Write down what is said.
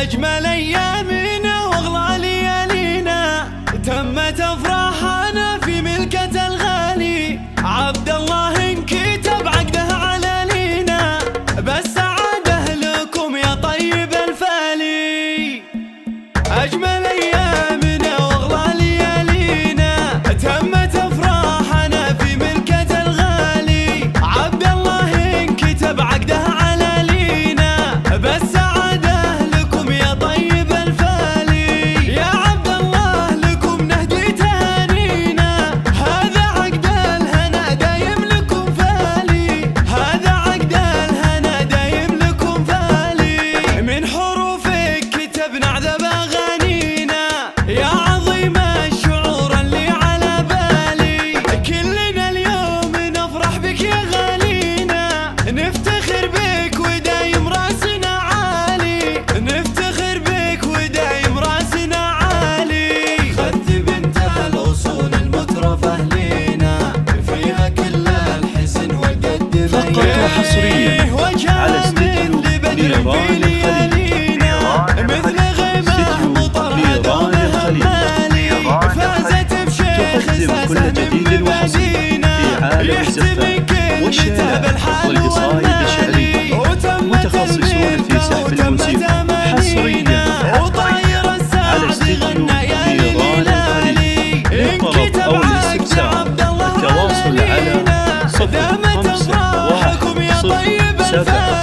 أجمل أيامنا وأغلى ليالينا تمت أفراحنا في ملكة الغالي. عبد الله انكتب عقده على لينا بس عاده لكم يا طيب الفالي. أجمل أيامنا وأغلى ليالينا تمت أفراحنا في ملكة الغالي. عبد الله انكتب عقده على لينا بس عاده لكم يا طيب الفالي. يا عبد الله لكم نهدي تهانينا هذا عقد الهنا دايم لكم فالي. هذا عقد الهنا دايم لكم فالي. من حروفك كتبنا عذب أغانينا يا عظيم الشعور اللي على بالي. كلنا اليوم نفرح بك يا غالينا نفتخر بك ودايم راسنا عالي. نفتخر بك ودايم راسنا عالي. خذت بنت الأصول المترفة لينا فيها كل الحسن والقد فقط وحصريا على استديو نيران الخليل. مثل غيمة مطرة فازت بشيخ تقدم كل جديد وحصري في عالم الزفة والشعر والقصائد الشعرية. متخصصون في سحب الموسيقى حصريا على استديو نيران الخليل. للطلب أو الاستفسار التواصل على 051 07